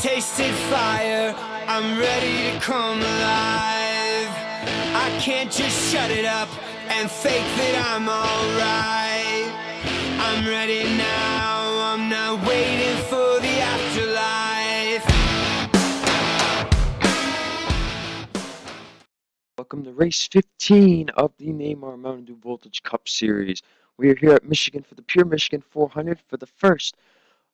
tasted fire, I'm ready to come alive. I can't just shut it up and fake that I'm alright. I'm ready now, I'm not waiting for the afterlife. Welcome to race 15 of the Namar Mountain Dew Voltage Cup Series. We are here at Michigan for the Pure Michigan 400 for the first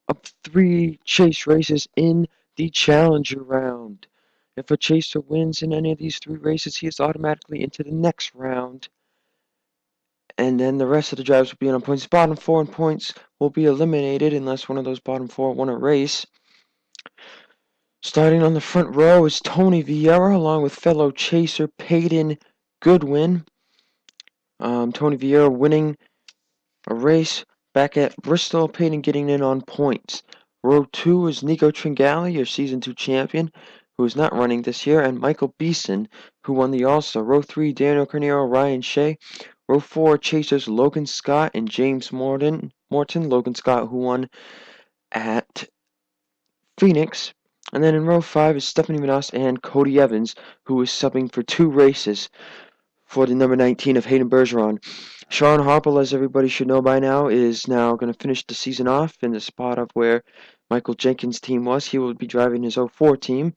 of 3 chase races in the Challenger round. If a chaser wins in any of these 3 races, he is automatically into the next round. And then the rest of the drivers will be on points. Bottom 4 in points will be eliminated unless one of those bottom 4 won a race. Starting on the front row is Tony Vieira along with fellow chaser Peyton Goodwin. Tony Vieira winning a race back at Bristol, Peyton getting in on points. Row 2 is Nico Tringali, your Season 2 champion, who is not running this year, and Michael Beeson, who won the All-Star. Row 3, Daniel Carneiro, Ryan Shea. Row 4, chasers Logan Scott and James Morton. Logan Scott, who won at Phoenix. And then in row 5 is Stephanie Manas and Cody Evans, who is subbing for 2 races for the number 19 of Hayden Bergeron. Sean Harple, as everybody should know by now, is now going to finish the season off in the spot of where Michael Jenkins' team was. He will be driving his 04 team.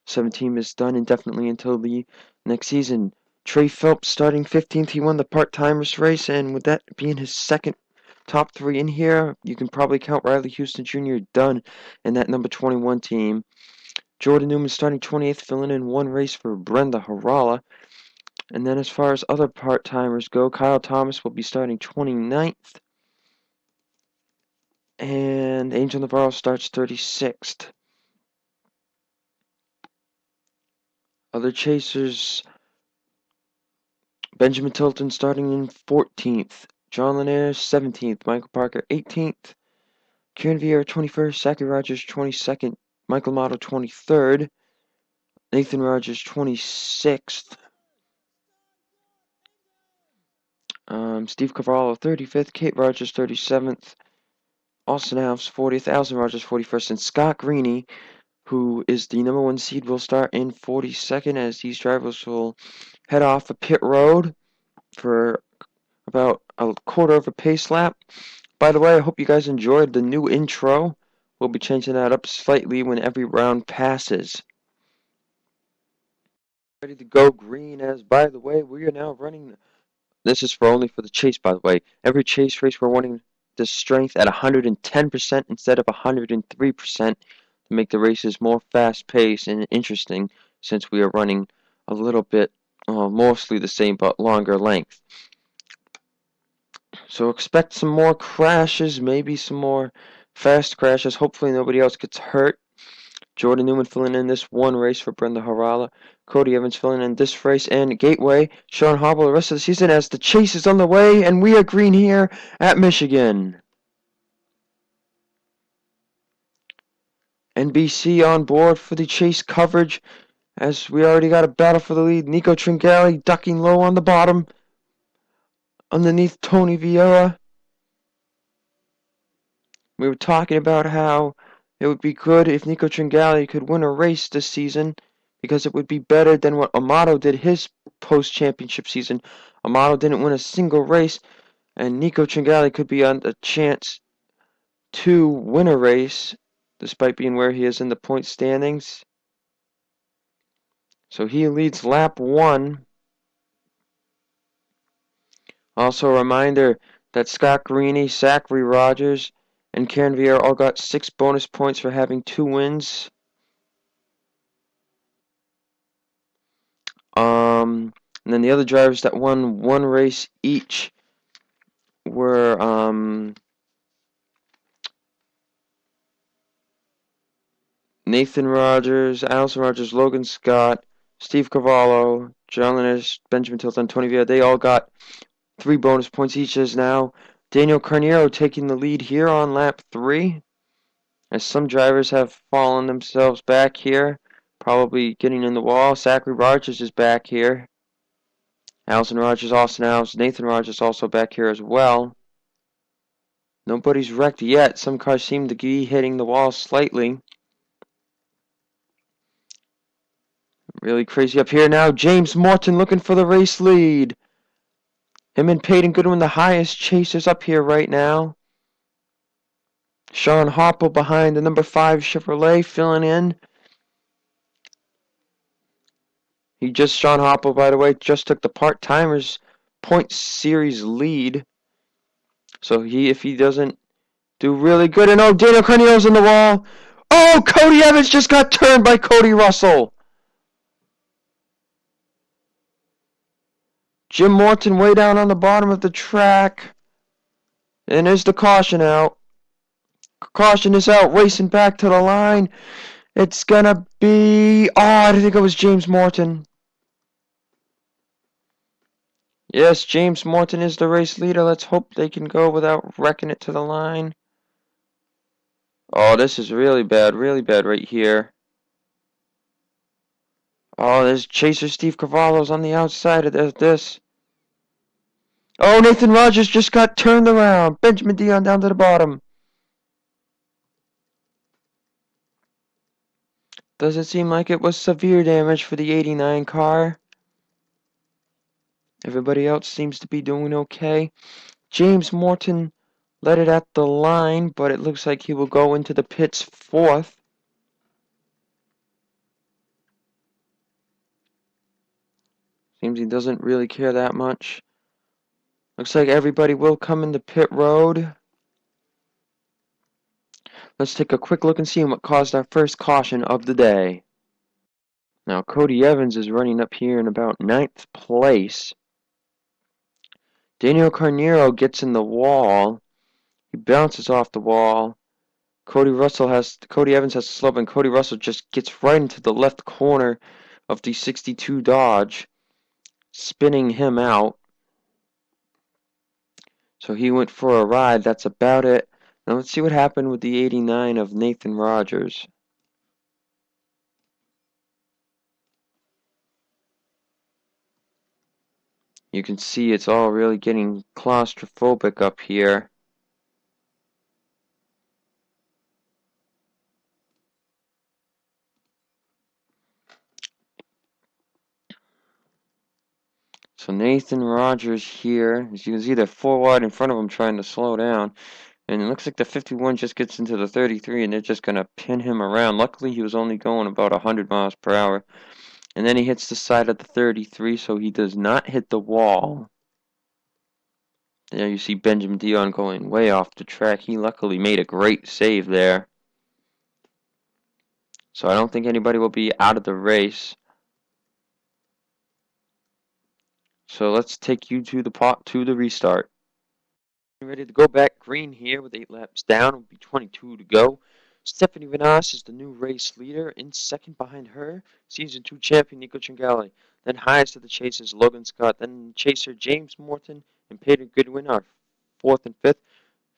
7 team is done indefinitely until the next season. Trey Phelps starting 15th. He won the part-timers race, and with that being his second top 3 in here, you can probably count Riley Houston Jr. done in that number 21 team. Jordan Newman starting 28th, filling in 1 race for Brenda Harala. And then as far as other part-timers go, Kyle Thomas will be starting 29th. And Angel Navarro starts 36th. Other chasers, Benjamin Tilton starting in 14th. John Linares 17th. Michael Parker 18th. Kieran Vieira 21st. Zachary Rogers 22nd. Michael Motto 23rd. Nathan Rogers 26th. Steve Cavallo 35th. Kate Rogers 37th. Austin Alves 40th. Alison Rogers 41st. And Scott Greeny, who is the number 1 seed, will start in 42nd as these drivers will head off a pit road for about a quarter of a pace lap. By the way, I hope you guys enjoyed the new intro. We'll be changing that up slightly when every round passes. Ready to go green, as by the way, we are now running. This is only for the chase, by the way. Every chase race, we're running the strength at 110% instead of 103% to make the races more fast-paced and interesting, since we are running a little bit, mostly the same but longer length. So expect some more crashes, maybe some more fast crashes. Hopefully nobody else gets hurt. Jordan Newman filling in this 1 race for Brenda Harala. Cody Evans filling in this race, and Gateway, Sean Hobble the rest of the season as the chase is on the way, and we are green here at Michigan. NBC on board for the chase coverage, as we already got a battle for the lead. Nico Tringali ducking low on the bottom underneath Tony Vieira. We were talking about how it would be good if Nico Tringali could win a race this season, because it would be better than what Amato did his post-championship season. Amato didn't win a single race, and Nico Tringali could be on a chance to win a race, despite being where he is in the point standings. So he leads lap 1. Also a reminder that Scott Greeny, Zachary Rogers, and Karen Vieira all got 6 bonus points for having 2 wins. And then the other drivers that won 1 race each were Nathan Rogers, Allison Rogers, Logan Scott, Steve Cavallo, John Linares, Benjamin Tilton, Tony Vieira. They all got 3 bonus points each, as now Daniel Carneiro taking the lead here on lap 3, as some drivers have fallen themselves back here, probably getting in the wall. Zachary Rogers is back here. Allison Rogers, Austin Alves, Nathan Rogers also back here as well. Nobody's wrecked yet. Some cars seem to be hitting the wall slightly. Really crazy up here now. James Morton looking for the race lead. Him and Peyton Goodwin, the highest chasers up here right now. Sean Harple behind the number 5 Chevrolet filling in. Sean Harple, by the way, just took the part-timers point series lead. So if he doesn't do really good, and oh, Daniel Carnero's in the wall. Oh, Cody Evans just got turned by Cody Russell. Jim Morton way down on the bottom of the track. And there's the caution out. Caution is out, racing back to the line. It's gonna be... Oh, I think it was James Morton. Yes, James Morton is the race leader. Let's hope they can go without wrecking it to the line. Oh, this is really bad right here. Oh, there's Chaser Steve Cavallo's on the outside of this. Oh, Nathan Rogers just got turned around. Benjamin Dion down to the bottom. Doesn't seem like it was severe damage for the 89 car. Everybody else seems to be doing okay. James Morton led it at the line, but it looks like he will go into the pits 4th. Seems he doesn't really care that much. Looks like everybody will come into pit road. Let's take a quick look and see what caused our first caution of the day. Now, Cody Evans is running up here in about 9th place. Daniel Carnero gets in the wall. He bounces off the wall. Cody Evans has to slow up, and Cody Russell just gets right into the left corner of the 62 Dodge, spinning him out. So he went for a ride. That's about it. Now let's see what happened with the 89 of Nathan Rogers. You can see it's all really getting claustrophobic up here. So Nathan Rogers here, as you can see, they're 4 wide in front of him trying to slow down. And it looks like the 51 just gets into the 33, and they're just going to pin him around. Luckily, he was only going about 100 miles per hour. And then he hits the side of the 33, so he does not hit the wall. There you see Benjamin Dion going way off the track. He luckily made a great save there. So I don't think anybody will be out of the race. So let's take you to the restart. Ready to go back green here with 8 laps down. It'll be 22 to go. Stephanie Vanas is the new race leader. In second behind her, Season 2 champion Nico Tringali. Then highest of the chasers, Logan Scott. Then chaser James Morton and Peyton Goodwin are 4th and 5th.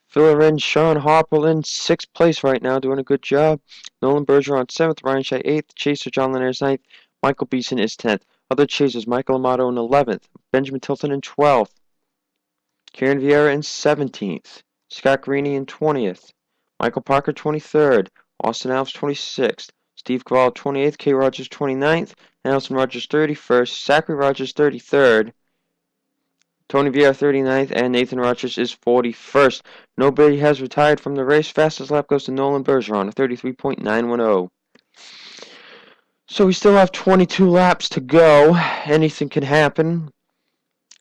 Filler in Sean Harper in 6th place right now, doing a good job. Nolan Bergeron 7th, Ryan Shea 8th, chaser John Linares 9th, Michael Beeson is 10th. Other chasers, Michael Amato in 11th, Benjamin Tilton in 12th, Kieran Vieira in 17th, Scott Greeny in 20th, Michael Parker 23rd, Austin Alves 26th, Steve Cavallo 28th, K. Rogers 29th, Nelson Rogers 31st, Zachary Rogers 33rd, Tony Vieira 39th, and Nathan Rogers is 41st. Nobody has retired from the race. Fastest lap goes to Nolan Bergeron, a 33.910. So we still have 22 laps to go. Anything can happen.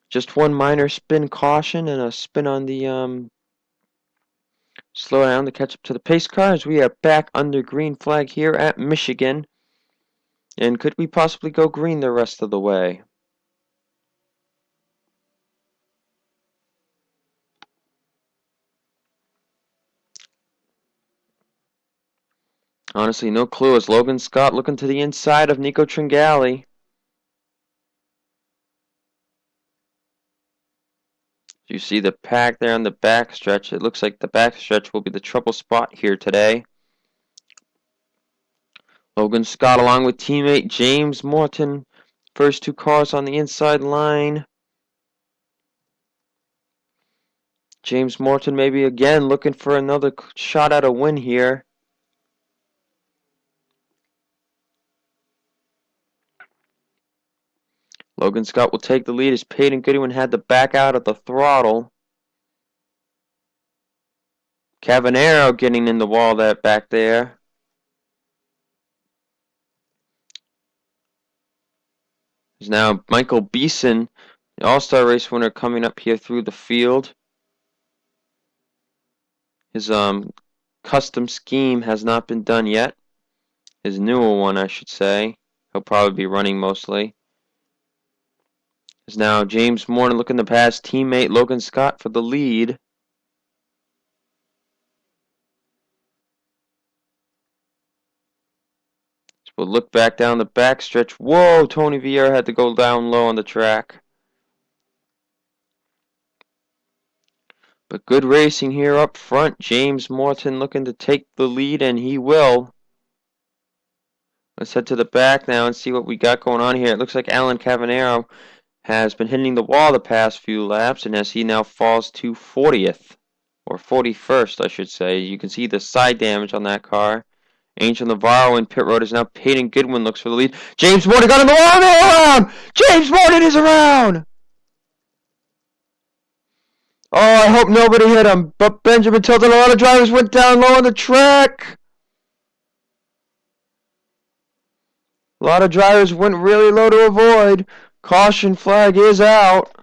Just one minor spin caution and a spin on the slow down to catch up to the pace cars. We are back under green flag here at Michigan. And could we possibly go green the rest of the way? Honestly, no clue. As Logan Scott looking to the inside of Nico Tringali. You see the pack there on the backstretch. It looks like the backstretch will be the trouble spot here today. Logan Scott along with teammate James Morton. First 2 cars on the inside line. James Morton maybe again looking for another shot at a win here. Logan Scott will take the lead as Peyton Goodwin had to back out of the throttle. Cavanero getting in the wall that back there. There's now Michael Beeson, the All-Star race winner, coming up here through the field. His custom scheme has not been done yet. His newer one, I should say. He'll probably be running mostly. There's now James Morton looking to pass teammate Logan Scott for the lead. We'll look back down the backstretch. Whoa, Tony Vieira had to go down low on the track. But good racing here up front. James Morton looking to take the lead, and he will. Let's head to the back now and see what we got going on here. It looks like Alan Cavanero has been hitting the wall the past few laps, and as he now falls to 40th, or 41st, I should say. You can see the side damage on that car. Angel Navarro in pit road is now Peyton Goodwin looks for the lead. James Morton got in the wall, around! James Morton is around! Oh, I hope nobody hit him. But Benjamin Tilton, a lot of drivers went down low on the track. A lot of drivers went really low to avoid. Caution flag is out.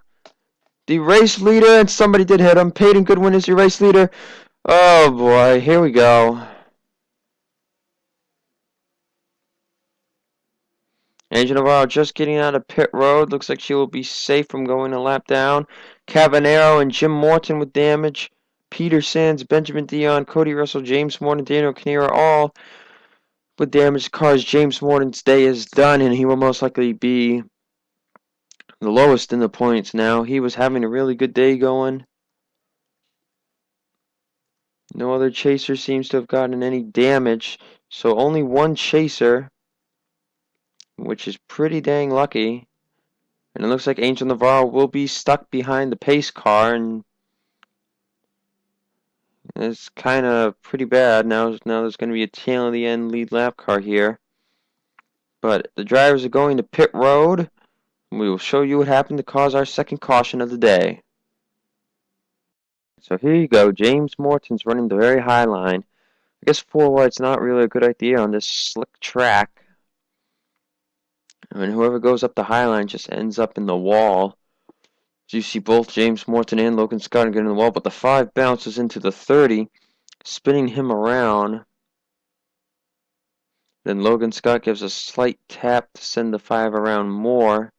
The race leader, and somebody did hit him. Peyton Goodwin is your race leader. Oh boy, here we go. Angel Navarro just getting out of pit road. Looks like she will be safe from going a lap down. Cavanero and Jim Morton with damage. Peter Sands, Benjamin Dion, Cody Russell, James Morton, Daniel Canera, all with damaged cars. James Morton's day is done, and he will most likely be the lowest in the points now. He was having a really good day going. No other chaser seems to have gotten any damage, so only one chaser, which is pretty dang lucky. And it looks like Angel Navarro will be stuck behind the pace car, and it's kind of pretty bad. Now there's going to be a tail of the end lead lap car here. But the drivers are going to pit road. We will show you what happened to cause our second caution of the day. So here you go. James Morton's running the very high line. I guess 4 wide's not really a good idea on this slick track. I mean, whoever goes up the high line just ends up in the wall. So you see both James Morton and Logan Scott get in the wall, but the 5 bounces into the 30, spinning him around. Then Logan Scott gives a slight tap to send the 5 around more.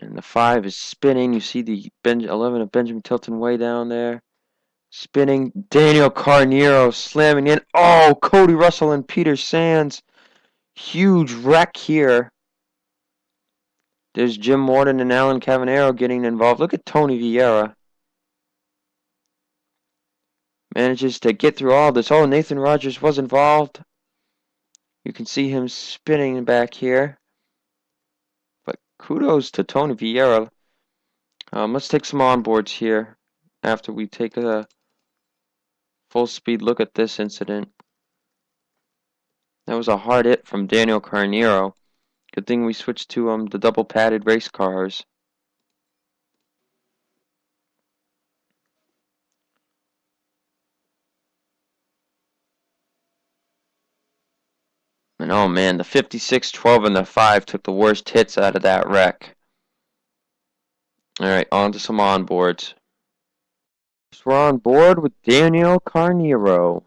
And the 5 is spinning. You see the 11 of Benjamin Tilton way down there. Spinning. Daniel Carneiro slamming in. Oh, Cody Russell and Peter Sands. Huge wreck here. There's Jim Morton and Alan Cavanero getting involved. Look at Tony Vieira. Manages to get through all this. Oh, Nathan Rogers was involved. You can see him spinning back here. But kudos to Tony Vieira. Let's take some onboards here after we take a full speed look at this incident. That was a hard hit from Daniel Carneiro. Good thing we switched to the double padded race cars. And oh man, the 56, 12, and the 5 took the worst hits out of that wreck. Alright, on to some onboards. We're on board with Daniel Carneiro.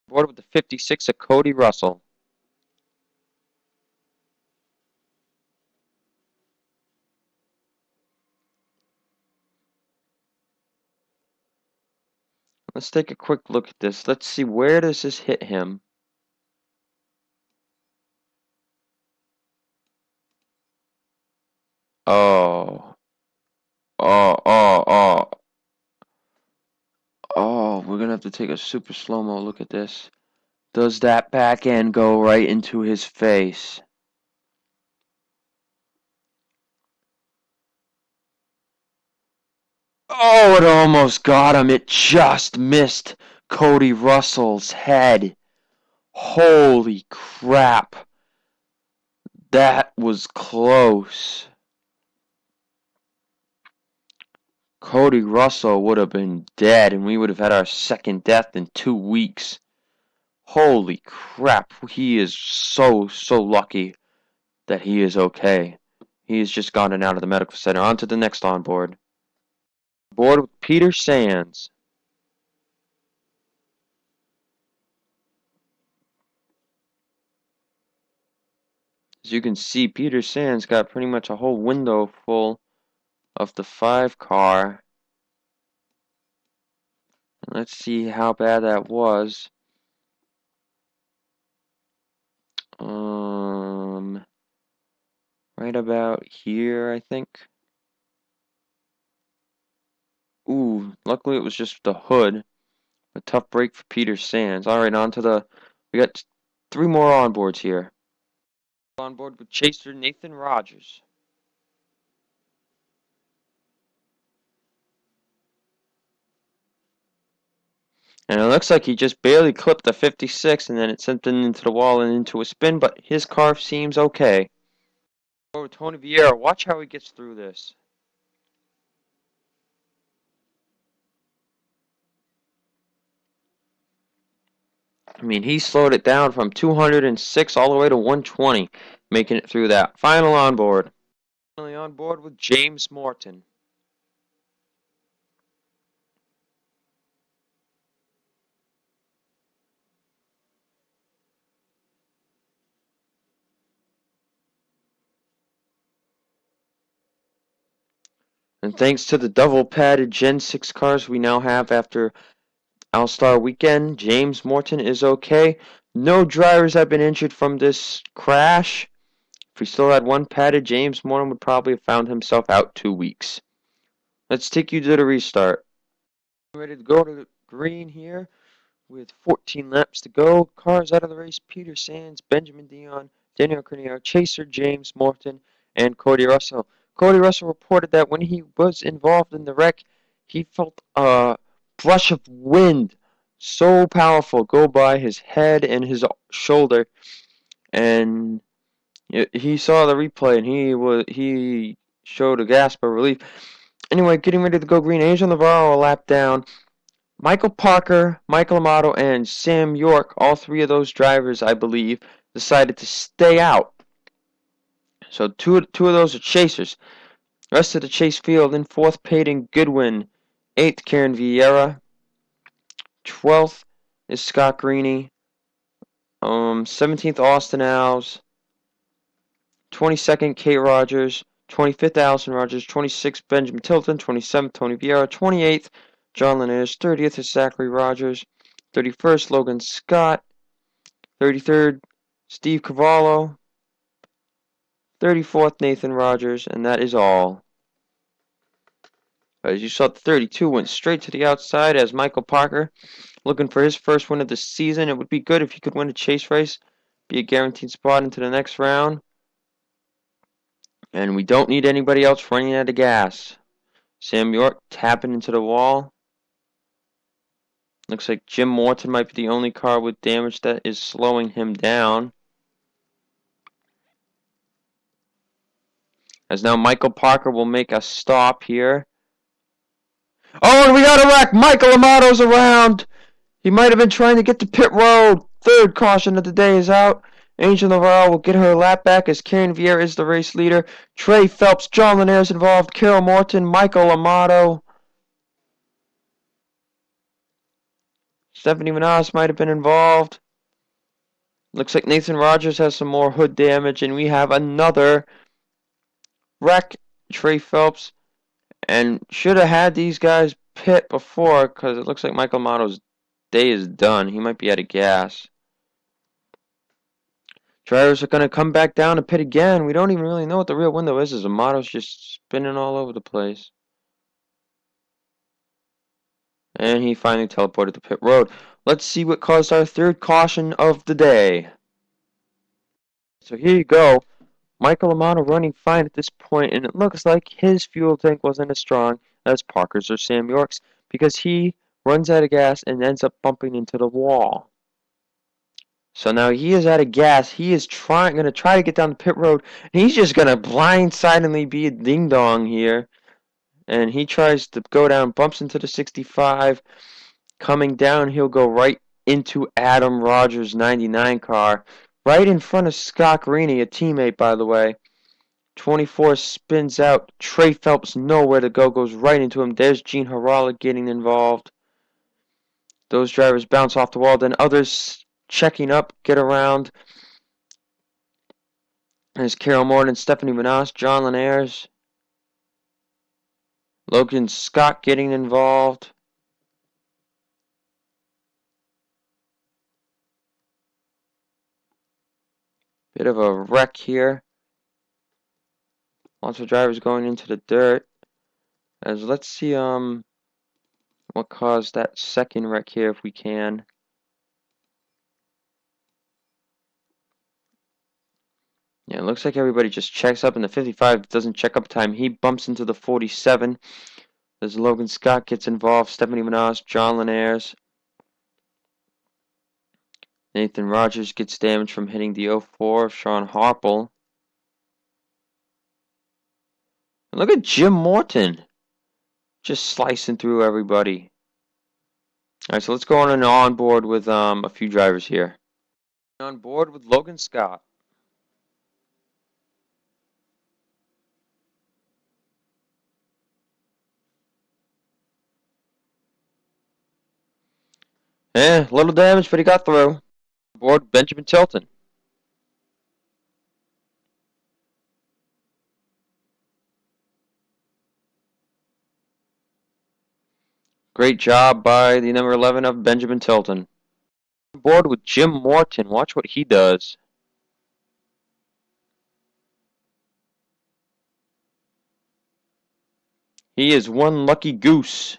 Board with the 56 of Cody Russell. Let's take a quick look at this. Let's see, where does this hit him? Oh. Oh, we're gonna have to take a super slow-mo look at this. Does that back end go right into his face? Oh, it almost got him. It just missed Cody Russell's head. Holy crap. That was close. Cody Russell would have been dead, and we would have had our second death in 2 weeks. Holy crap. He is so lucky that he is okay. He has just gotten out of the medical center. On to the next onboard. Board with Peter Sands. As you can see, Peter Sands got pretty much a whole window full of the 5 car. Let's see how bad that was. Right about here, I think. Ooh, luckily it was just the hood. A tough break for Peter Sands. Alright, on to the... We got 3 more onboards here. On board with chaser Nathan Rogers. And it looks like he just barely clipped the 56 and then it sent him into the wall and into a spin, but his car seems okay. Oh, Tony Vieira, watch how he gets through this. I mean, he slowed it down from 206 all the way to 120, making it through that. Final onboard. Finally on board with James Morton. And thanks to the double-padded Gen 6 cars we now have after All-Star Weekend, James Morton is okay. No drivers have been injured from this crash. If we still had one padded, James Morton would probably have found himself out 2 weeks. Let's take you to the restart. Ready to go to the green here with 14 laps to go. Cars out of the race: Peter Sands, Benjamin Dion, Daniel Corneo, Chaser, James Morton, and Cody Russell. Cody Russell reported that when he was involved in the wreck, he felt a brush of wind so powerful go by his head and his shoulder, and he saw the replay and he showed a gasp of relief. Anyway, getting ready to go green. Angel Navarro a lap down. Michael Parker, Michael Amato, and Sam York, all 3 of those drivers, I believe, decided to stay out. So two of those are chasers. The rest of the chase field: in 4th, Peyton Goodwin. 8th, Karen Vieira. 12th is Scott Greeny. 17th, Austin Alves. 22nd, Kate Rogers. 25th, Allison Rogers. 26th, Benjamin Tilton. 27th, Tony Vieira. 28th, John Linares. 30th is Zachary Rogers. 31st, Logan Scott. 33rd, Steve Cavallo. 34th, Nathan Rogers. And that is all. As you saw, the 32 went straight to the outside as Michael Parker, looking for his first win of the season. It would be good if he could win a chase race, be a guaranteed spot into the next round. And we don't need anybody else running out of gas. Sam York tapping into the wall. Looks like Jim Morton might be the only car with damage that is slowing him down. As now Michael Parker will make a stop here. Oh, and we got a wreck! Michael Amato's around! He might have been trying to get to pit road. 3rd caution of the day is out. Angel Navarro will get her lap back as Karen Vieira is the race leader. Trey Phelps, John Linares involved, Carol Morton, Michael Amato. Stephanie Manasse might have been involved. Looks like Nathan Rogers has some more hood damage, and we have another wreck. Trey Phelps, and should have had these guys pit before, because it looks like Michael Amato's day is done. He might be out of gas. Drivers are going to come back down and pit again. We don't even really know what the real window is, as Amato's just spinning all over the place. And he finally teleported to pit road. Let's see what caused our 3rd caution of the day. So here you go. Michael Amato running fine at this point, and it looks like his fuel tank wasn't as strong as Parker's or Sam York's because he runs out of gas and ends up bumping into the wall. So now he is out of gas. He is going to try to get down the pit road. And he's just going to blindsidedly be a ding-dong here. And he tries to go down, bumps into the 65. Coming down, he'll go right into Adam Rogers' 99 car. Right in front of Scott Greeny, a teammate, by the way. 24 spins out. Trey Phelps nowhere to go. Goes right into him. There's Gene Harala getting involved. Those drivers bounce off the wall. Then others checking up, get around. There's Carol Morton, Stephanie Manas, John Linares. Logan Scott getting involved. Bit of a wreck here. Lots of drivers going into the dirt. As let's see what caused that second wreck here if we can. Yeah, it looks like everybody just checks up, and the 55 doesn't check up time. He bumps into the 47 as Logan Scott gets involved. Stephanie Manas, John Linares. Nathan Rogers gets damaged from hitting the 04 of Sean Harple. And look at Jim Morton just slicing through everybody. Alright, so let's go on an onboard with a few drivers here. On board with Logan Scott. A little damage, but he got through. Aboard Benjamin Tilton. Great job by the number 11 of Benjamin Tilton. Aboard with Jim Morton. Watch what he does. He is one lucky goose.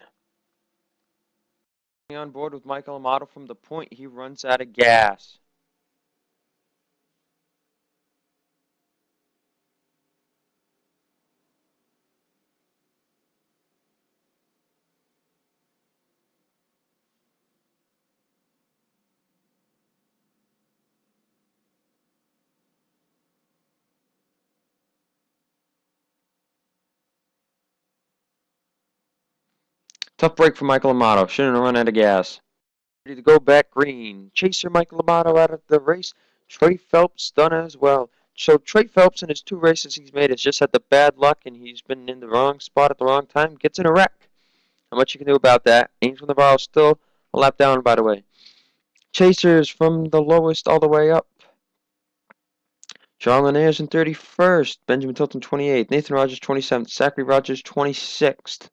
On board with Michael Amato from the point. He runs out of gas. Tough break for Michael Amato. Shouldn't have run out of gas. Ready to go back green. Chaser Michael Amato out of the race. Trey Phelps done as well. So Trey Phelps in his 2 races he's made has just had the bad luck, and he's been in the wrong spot at the wrong time. Gets in a wreck. Not much you can do about that. Angel Navarro still a lap down, by the way. Chasers from the lowest all the way up. John Linares in 31st. Benjamin Tilton 28th. Nathan Rogers 27th. Zachary Rogers 26th.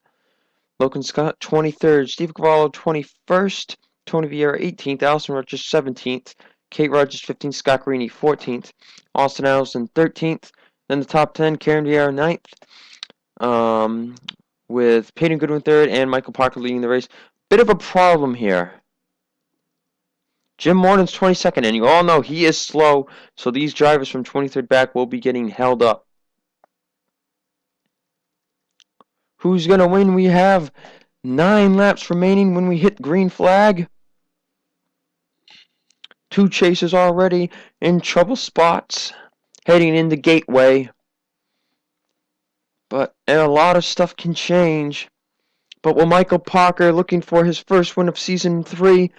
Logan Scott 23rd. Steve Cavallo 21st. Tony Vieira 18th. Allison Rogers 17th. Kate Rogers 15th. Scott Greeny 14th. Austin Allison 13th. Then the top 10, Karen Vieira 9th. With Peyton Goodwin 3rd and Michael Parker leading the race. Bit of a problem here. Jim Morton's 22nd, and you all know he is slow, so these drivers from 23rd back will be getting held up. Who's going to win? We have 9 laps remaining when we hit green flag. 2 chasers already in trouble spots, heading into Gateway. But a lot of stuff can change. But will Michael Parker, looking for his first win of Season 3,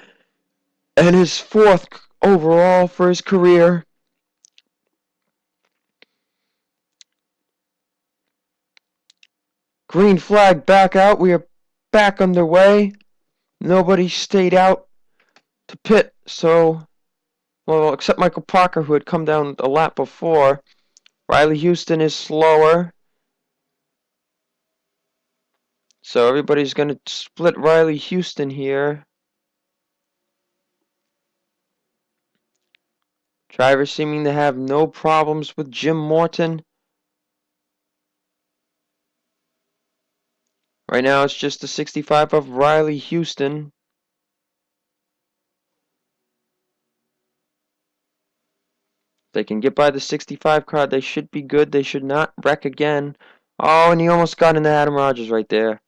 and his 4th overall for his career. Green flag back out. We are back underway. Nobody stayed out to pit, so, well, except Michael Parker, who had come down a lap before. Riley Houston is slower. So everybody's going to split Riley Houston here. Drivers seeming to have no problems with Jim Morton. Right now it's just the 65 of Riley Houston. If they can get by the 65 car, they should be good. They should not wreck again. Oh, and he almost got into Adam Rogers right there.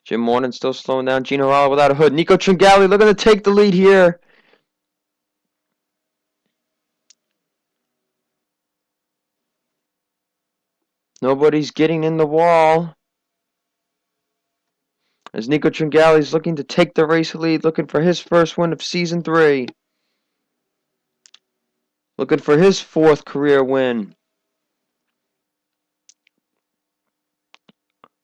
Jim Morton still slowing down. Gino Ralla without a hood. Nico Tringali looking to take the lead here. Nobody's getting in the wall. As Nico Tringali is looking to take the race lead, looking for his first win of Season 3. Looking for his 4th career win.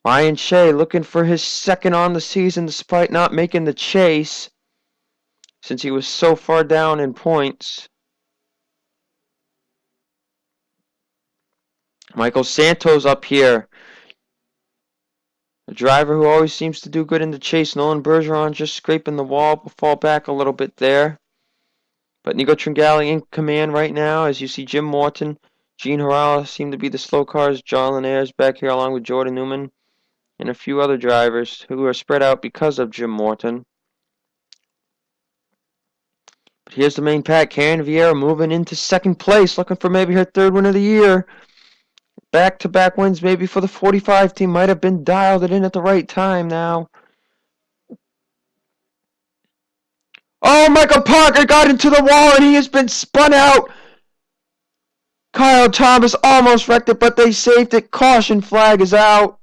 Ryan Shea looking for his 2nd on the season despite not making the chase since he was so far down in points. Michael Santos up here. A driver who always seems to do good in the chase. Nolan Bergeron just scraping the wall, will fall back a little bit there. But Nico Tringali in command right now, as you see Jim Morton, Gene Harala seem to be the slow cars. John Linares back here along with Jordan Newman and a few other drivers who are spread out because of Jim Morton. But here's the main pack. Karen Vieira moving into 2nd place, looking for maybe her 3rd win of the year. Back-to-back wins maybe for the 45 team. Might have been dialed it in at the right time now. Oh, Michael Parker got into the wall and he has been spun out. Kyle Thomas almost wrecked it, but they saved it. Caution flag is out.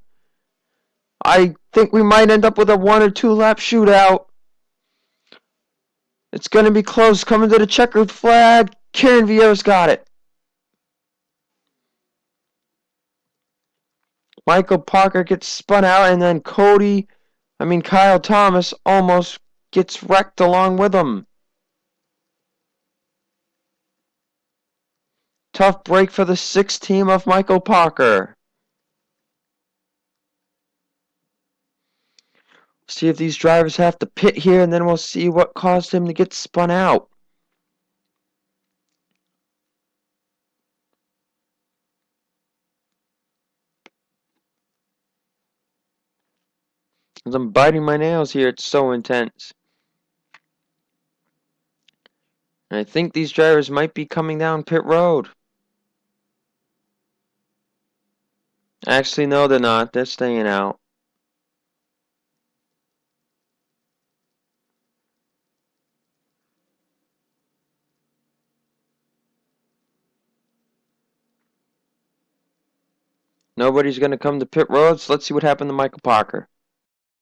I think we might end up with a 1 or 2 lap shootout. It's going to be close. Coming to the checkered flag. Karen Vieira's got it. Michael Parker gets spun out, and then Kyle Thomas almost gets wrecked along with him. Tough break for the 6th team of Michael Parker. See if these drivers have to pit here, and then we'll see what caused him to get spun out. As I'm biting my nails here, it's so intense. And I think these drivers might be coming down pit road. Actually, no, they're not. They're staying out. Nobody's going to come to pit road, so let's see what happened to Michael Parker.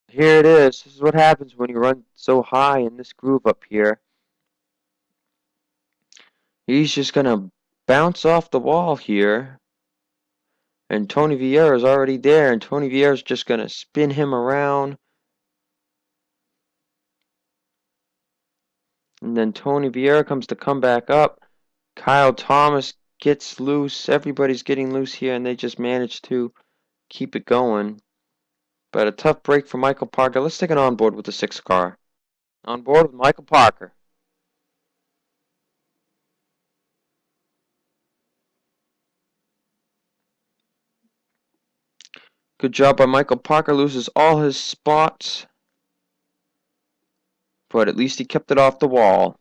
Here it is. This is what happens when you run so high in this groove up here. He's just going to bounce off the wall here. And Tony Vieira is already there, and Tony Vieira is just going to spin him around. And then Tony Vieira comes to come back up. Kyle Thomas gets loose. Everybody's getting loose here, and they just manage to keep it going. But a tough break for Michael Parker. Let's take an onboard with the 6th car. On board with Michael Parker. Good job by Michael Parker. Loses all his spots. But at least he kept it off the wall.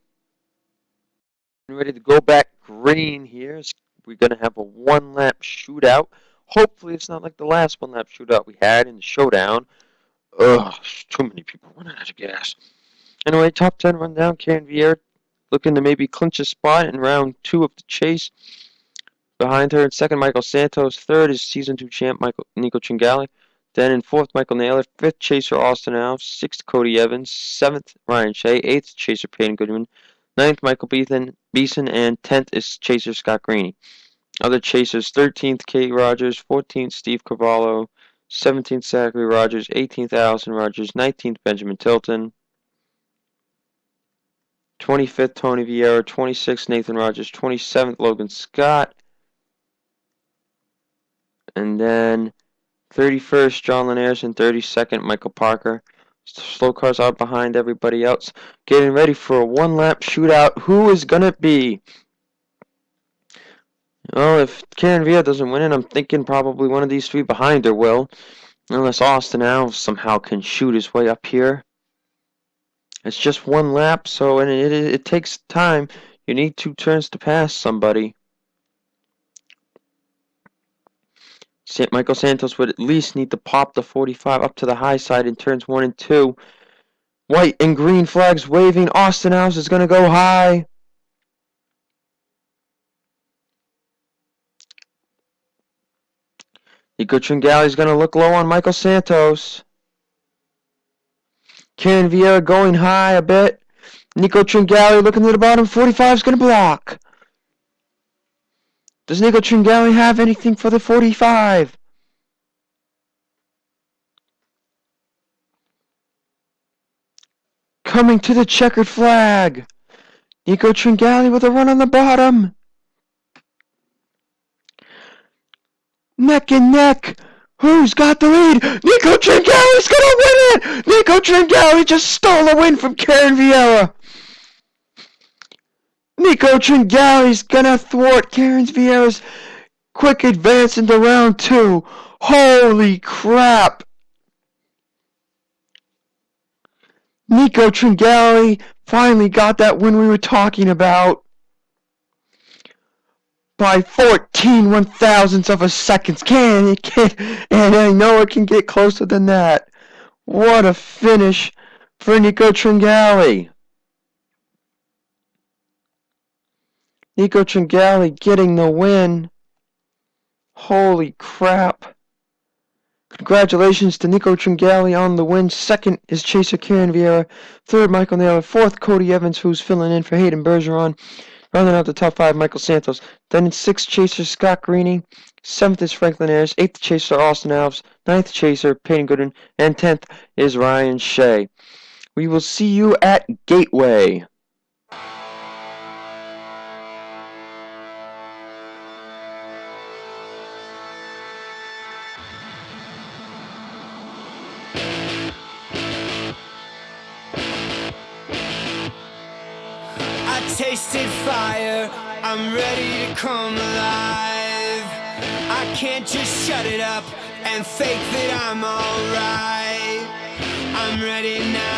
Ready to go back green here. We're going to have a 1-lap shootout. Hopefully it's not like the last 1-lap shootout we had in the showdown. Ugh, too many people running out of gas. Anyway, top 10 rundown. Karen Vieira looking to maybe clinch a spot in round 2 of the chase. Behind her in 2nd, Michael Santos. 3rd is Season 2 champ Nico Tringali. Then in 4th, Michael Naylor. 5th, Chaser Austin Alves. 6th, Cody Evans. 7th, Ryan Shea. 8th, Chaser Peyton Goodwin. 9th, Michael Beeson. And 10th is Chaser Scott Greeny. Other chasers, 13th, Kate Rogers. 14th, Steve Cavallo. 17th, Zachary Rogers. 18th, Allison Rogers. 19th, Benjamin Tilton. 25th, Tony Vieira. 26th, Nathan Rogers. 27th, Logan Scott. And then 31st, John Linares, and 32nd, Michael Parker. Slow cars out behind everybody else. Getting ready for a 1-lap shootout. Who is going to be? Well, if Karen Vieira doesn't win it, I'm thinking probably one of these 3 behind her will. Unless Austin Alves somehow can shoot his way up here. It's just 1 lap, so and it takes time. You need 2 turns to pass somebody. Michael Santos would at least need to pop the 45 up to the high side in turns 1 and 2. White and green flags waving. Austin House is going to go high. Nico Tringali is going to look low on Michael Santos. Karen Vieira going high a bit. Nico Tringali looking to the bottom. 45 is going to block. Does Nico Tringali have anything for the 45? Coming to the checkered flag. Nico Tringali with a run on the bottom. Neck and neck. Who's got the lead? Nico Tringali's gonna win it! Nico Tringali just stole a win from Karen Vieira. Nico Tringali's gonna thwart Karen Vieira's quick advance into round 2. Holy crap! Nico Tringali finally got that win we were talking about. By 14 one-thousandths of a second. And I know it can get closer than that. What a finish for Nico Tringali. Nico Tringali getting the win. Holy crap. Congratulations to Nico Tringali on the win. Second is Chaser Karen Vieira. Third, Michael Naylor. Fourth, Cody Evans, who's filling in for Hayden Bergeron. Rounding out the top 5, Michael Santos. Then in 6th, Chaser Scott Greening. 7th is Franklin Ayers. 8th, Chaser Austin Alves. 9th, Chaser Peyton Goodwin. And 10th is Ryan Shea. We will see you at Gateway. I tasted fire, I'm ready to come alive. I can't just shut it up and fake that I'm alright. I'm ready now.